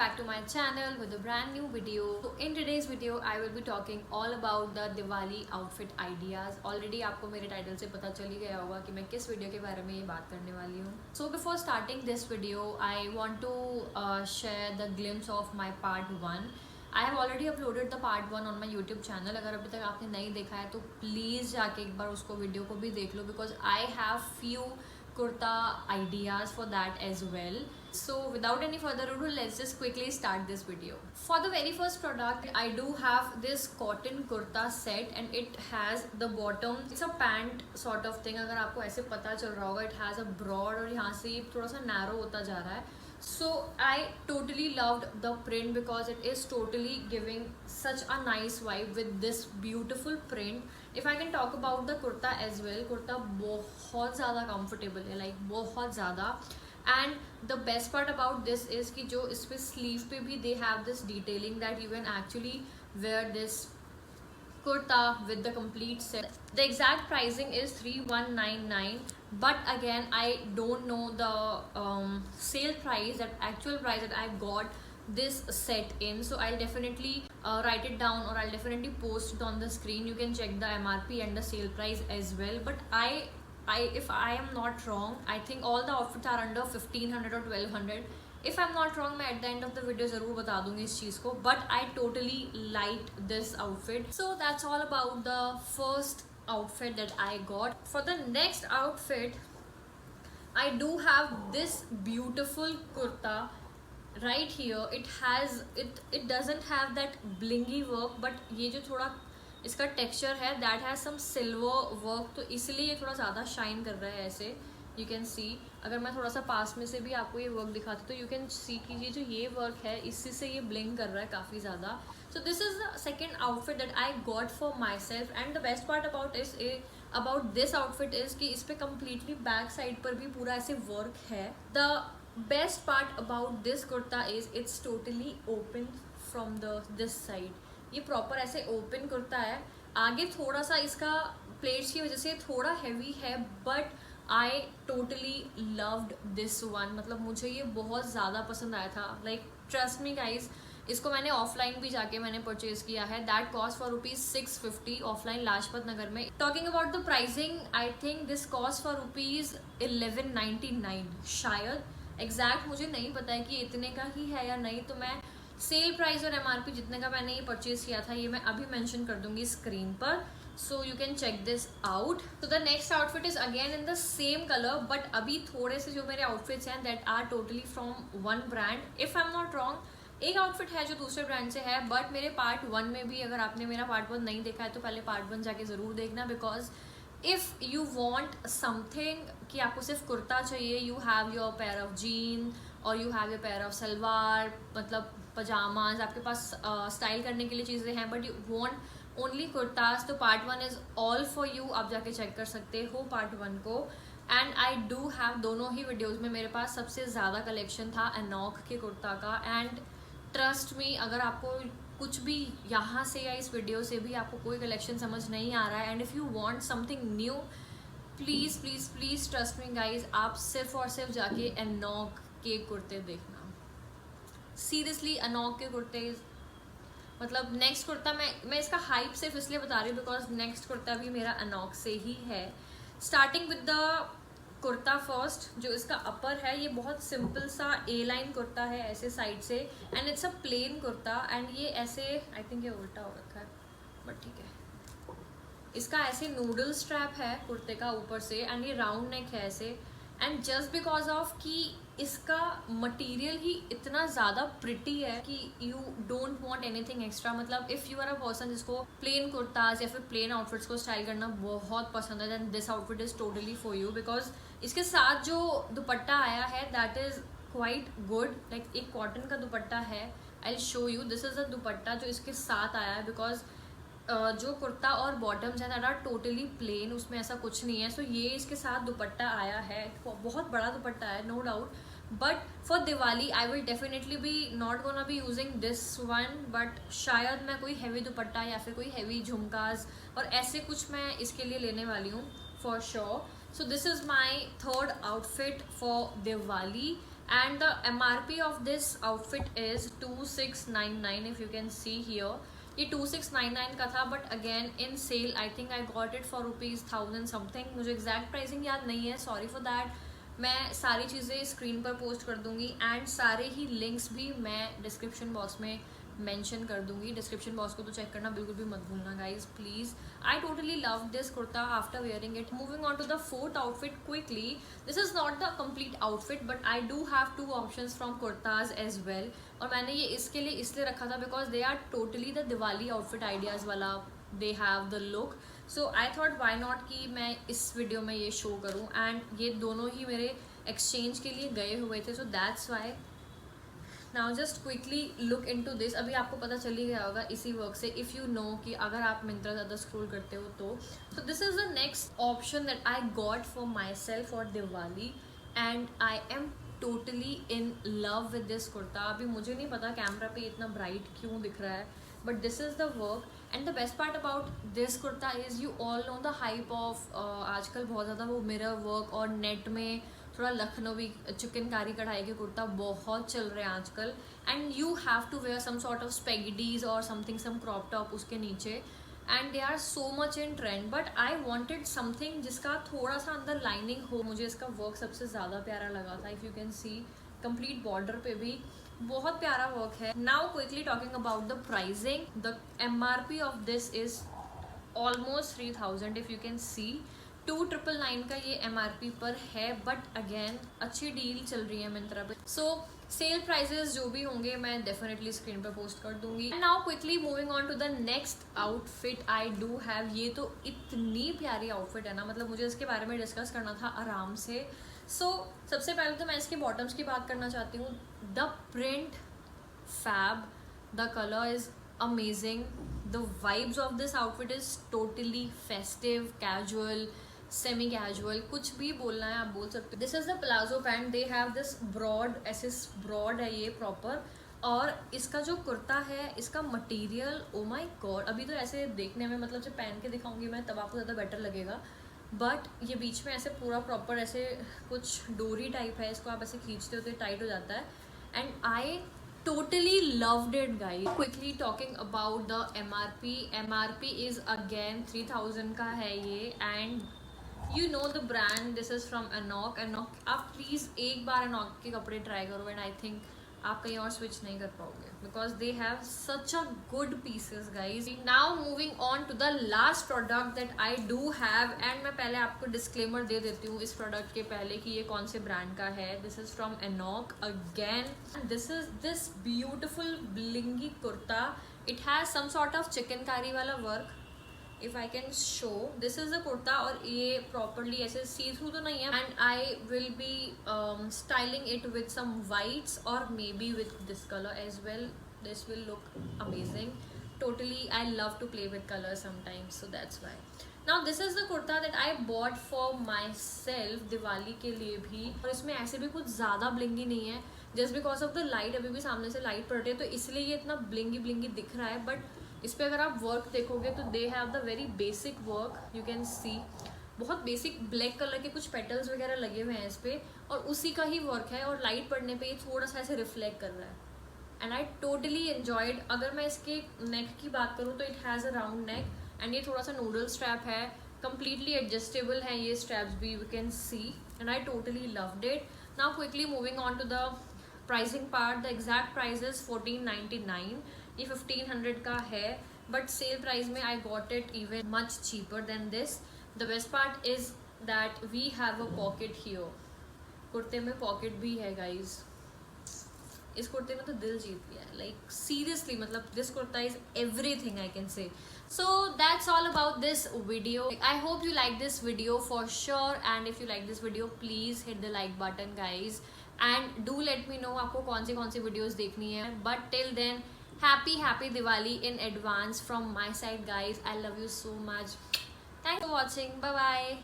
back to my channel with a brand new video. So in today's video I will be talking all about the Diwali outfit ideas. Already आपको मेरे title से पता चल ही गया होगा कि मैं किस वीडियो के बारे में ये बात करने वाली हूँ. So before starting this video I want to share the glimpse of my part 1. I have already uploaded the part 1 on my YouTube channel. अगर अभी तक आपने नहीं देखा है तो प्लीज़ जाके एक बार उसको वीडियो को भी देख लो because I have few kurta ideas for that as well. So without any further ado, let's just quickly start this video. For the very first product I do have this cotton kurta set and it has the bottom, it's a pant sort of thing. अगर आपको ऐसे पता चल रहा होगा, it has a broad और यहाँ से थोड़ा सा narrow होता जा रहा है. So I totally loved the print because it is totally giving such a nice vibe with this beautiful print. If I can talk about the kurta as well, kurta बहुत ज़्यादा comfortable है, like बहुत ज़्यादा. And the best part about this is कि जो इस पे sleeve पे भी they have this detailing that you can actually wear this kurta with the complete set. The exact pricing is 3199, but again I don't know the sale price, that actual price that I got this set in, so I'll definitely write it down or I'll definitely post it on the screen. You can check the MRP and the sale price as well, but if I am not wrong, I think all the outfits are under 1500 or 1200. If I'm not wrong, मैं at the end of the video ज़रूर बता दूँगी इस चीज़ को, but I totally liked this outfit. So that's all about the first outfit that I got. For the next outfit, I do have this beautiful kurta right here. It doesn't have that blingy work, but ये जो थोड़ा इसका texture है that has some silver work, तो इसलिए ये थोड़ा ज़्यादा शाइन कर रहा है ऐसे. You can see, अगर मैं थोड़ा सा पास में से भी आपको ये वर्क दिखाती तो you can see कि ये जो ये वर्क है इसी से ये ब्लिंक कर रहा है काफ़ी ज़्यादा. So this is the second outfit that I got for myself, and the best part about this outfit is कि इस पे completely back side पर भी पूरा ऐसे वर्क है. The best part about this kurta is it's totally open from this side. ये proper ऐसे ओपन कुर्ता है. आगे थोड़ा सा इसका प्लेट्स की वजह से थोड़ा हैवी है, but I totally loved this one. मतलब मुझे ये बहुत ज़्यादा पसंद आया था. लाइक ट्रस्ट मी गाइज, इसको मैंने ऑफलाइन भी जाके मैंने परचेज किया है. That cost for ₹650 offline Lajpat Nagar में. Talking about the pricing, I think this cost for ₹1199 शायद. एग्जैक्ट मुझे नहीं पता है कि इतने का ही है या नहीं, तो मैं सेल प्राइस और MRP जितने का मैंने ये परचेज किया था ये मैं अभी मेंशन कर दूंगी स्क्रीन पर, so you can check this out. तो the next outfit is again in the same colour, but अभी थोड़े से जो मेरे आउटफिट्स हैं that are totally from one brand. If I am not wrong, एक आउटफिट है जो दूसरे ब्रांड से है, बट मेरे पार्ट 1 में भी, अगर आपने मेरा पार्ट 1 नहीं देखा है तो पहले पार्ट 1 जाके ज़रूर देखना. Because if you want something कि आपको सिर्फ कुर्ता चाहिए, you have your pair of jean और you have your pair of salwar, मतलब पजामाज, आपके पास स्टाइल करने के लिए चीज़ें हैं, but you want only kurtas, तो part 1 is all for you. आप जाके चेक कर सकते हो पार्ट 1 को. एंड आई डू हैव, दोनों ही वीडियोज़ में मेरे पास सबसे ज़्यादा कलेक्शन था अनोक के कुर्ता का. एंड ट्रस्ट मी, अगर आपको कुछ भी यहाँ से या इस वीडियो से भी आपको कोई कलेक्शन समझ नहीं आ रहा है, and if you want something new, please please please trust me guys, आप सिर्फ और सिर्फ जाके अनोक के कुर्ते देखना. सीरियसली अनोक के कुर्ते, मतलब नेक्स्ट कुर्ता मैं इसका हाइप सिर्फ इसलिए बता रही हूँ बिकॉज नेक्स्ट कुर्ता भी मेरा अनोक से ही है. Starting with the kurta first, जो इसका अपर है ये बहुत सिंपल सा ए लाइन कुर्ता है ऐसे साइड से, and it's a plain kurta. And ये ऐसे, आई थिंक ये उल्टा हो रखा है बट ठीक है. इसका ऐसे नूडल स्ट्रैप है कुर्ते का ऊपर से, एंड ये राउंड नेक है ऐसे. एंड जस्ट बिकॉज ऑफ कि इसका मटेरियल ही इतना ज़्यादा प्रिटी है कि you don't want anything extra. मतलब if you are a person जिसको प्लेन कुर्ताज या फिर प्लेन आउटफिट्स को स्टाइल करना बहुत पसंद है, then this outfit is totally for you. Because इसके साथ जो दुपट्टा आया है that is quite good. Like एक कॉटन का दुपट्टा है. I will show you, this is a dupatta जो इसके साथ आया है. बिकॉज जो कुर्ता और बॉटम्स हैं दैट आर टोटली प्लेन, उसमें ऐसा कुछ नहीं है. सो ये इसके साथ दुपट्टा आया है, बहुत बड़ा दुपट्टा है no doubt. But for Diwali I will definitely be not gonna be using this one, but शायद मैं कोई हैवी दुपट्टा या फिर कोई हैवी झुमकाज और ऐसे कुछ मैं इसके लिए लेने वाली हूँ for sure. So this is my third outfit for Diwali, and the MRP of this outfit is 2699 if you can see here. ये 2699 का था, but again in sale I think I got it for ₹1000 something. मुझे exact pricing याद नहीं है, sorry for that. मैं सारी चीज़ें स्क्रीन पर पोस्ट कर दूंगी एंड सारे ही लिंक्स भी मैं डिस्क्रिप्शन बॉक्स में मेंशन कर दूंगी. डिस्क्रिप्शन बॉक्स को तो चेक करना बिल्कुल भी मत भूलना guys please. I totally love this kurta after wearing it. Moving on to the fourth outfit quickly. This is not the complete outfit but I do have 2 options from kurtas as well. और मैंने ये इसके लिए इसलिए रखा था because they are totally the Diwali outfit ideas वाला. They have the look, so I thought why not कि मैं इस वीडियो में ये शो करूँ. एंड ये दोनों ही मेरे एक्सचेंज के लिए गए हुए थे, so that's why. Now just quickly look into this. अभी आपको पता चल ही गया होगा इसी वर्क से, इफ़ यू नो कि अगर आप मिंत्रा ज़्यादा स्क्रॉल करते हो तो. So this is the next option that I got for my self for Diwali and I am totally in love with this kurta. अभी मुझे नहीं पता कैमरा पे इतना ब्राइट क्यों दिख रहा है, but this is the work. And the best part about this kurta is you all know the hype of आजकल बहुत ज़्यादा वो मिरर वर्क और नेट में थोड़ा लखनवी चिकनकारी कढ़ाई के कुर्ता बहुत चल रहे हैं आजकल. And you have to wear some sort of spaghettis और समथिंग सम क्रॉप टॉप उसके नीचे, and they are so much in trend. But I wanted something जिसका थोड़ा सा अंदर लाइनिंग हो. मुझे इसका वर्क सबसे ज़्यादा प्यारा लगा था. If you can C complete border पे भी बहुत प्यारा वर्क है. Now quickly talking about the pricing. The MRP of this is almost 3000 if you can सी. 2999 का ये MRP पर है, बट अगेन अच्छी डील चल रही है मिंत्रा पे. सो सेल प्राइसेस जो भी होंगे मैं डेफिनेटली स्क्रीन पे पोस्ट कर दूंगी. And now quickly moving on to the next outfit I do have. ये तो इतनी प्यारी आउटफिट है ना, मतलब मुझे इसके बारे में डिस्कस करना था आराम से. सो सबसे पहले तो मैं इसके बॉटम्स की बात करना चाहती हूँ. The print fab, the colour is amazing. The vibes of this outfit is totally festive, casual, semi casual, कुछ भी बोलना है आप बोल सकते हो. This is the palazzo pant. They have this broad, ऐसे ब्रॉड है ये प्रॉपर. और इसका जो कुर्ता है इसका मटेरियल, ओ माय गॉड, अभी तो ऐसे देखने में मतलब जब पहन के दिखाऊंगी मैं तब आपको ज़्यादा बेटर लगेगा. बट ये बीच में ऐसे पूरा प्रॉपर ऐसे कुछ डोरी टाइप है, इसको आप ऐसे खींचते हो तो टाइट हो जाता है. And I totally loved it guys. Quickly talking about the MRP is again 3000 का है ये. and you know the brand, this is from Anok. आप प्लीज़ एक बार Anok के कपड़े ट्राई करो एंड आई थिंक आप कहीं और स्विच नहीं कर पाओगे because they have such a good pieces guys. Now moving on to the last product that I do have. And मैं पहले आपको डिस्क्लेमर दे देती हूँ इस प्रोडक्ट के पहले कि ये कौन से ब्रांड का है. This is from Anok again. This is this beautiful blingy kurta. It has some sort of chikankari वाला work. If I can show, this is the kurta और ये प्रॉपरली ऐसे सी थ्रू तो नहीं है. And I will be styling it with some whites और maybe with this colour as well. This will look amazing. Totally I love to play with colour sometimes, so that's why. Now this is the kurta that I bought for my self Diwali के लिए भी. और इसमें ऐसे भी कुछ ज़्यादा blingy नहीं है, just because of the light. अभी भी सामने से लाइट पड़ रही है तो इसलिए ये इतना ब्लिंगी दिख रहा है. बट इस पर अगर आप वर्क देखोगे तो दे have the very basic work. You can सी बहुत बेसिक ब्लैक कलर के कुछ पेटल्स वगैरह लगे हुए हैं इस पर और उसी का ही वर्क है. और लाइट पड़ने पे ये थोड़ा सा ऐसे रिफ्लेक्ट कर रहा है. And I totally enjoyed. अगर मैं इसके नेक की बात करूँ तो it has a round neck and ये थोड़ा सा नूडल स्ट्रैप है. कम्प्लीटली एडजस्टेबल है ये स्ट्रैप्स भी, you can see. And I totally loved it. Now quickly moving on to the pricing part. The exact price is 1499. ये 1500 का है बट सेल प्राइस में I got it even much cheaper then this. The best part is that we have a pocket here. कुर्ते में pocket भी है guys. इस कुर्ते में तो दिल जीत गया है, लाइक सीरियसली. मतलब this kurta is everything I can say. So that's all about this video. I hope you like this video for sure, and if you like this video please hit the like button guys, and do let me know आपको कौन सी videos देखनी है. But till then, happy Diwali in advance from my side guys. I love you so much. Thanks for watching. Bye bye.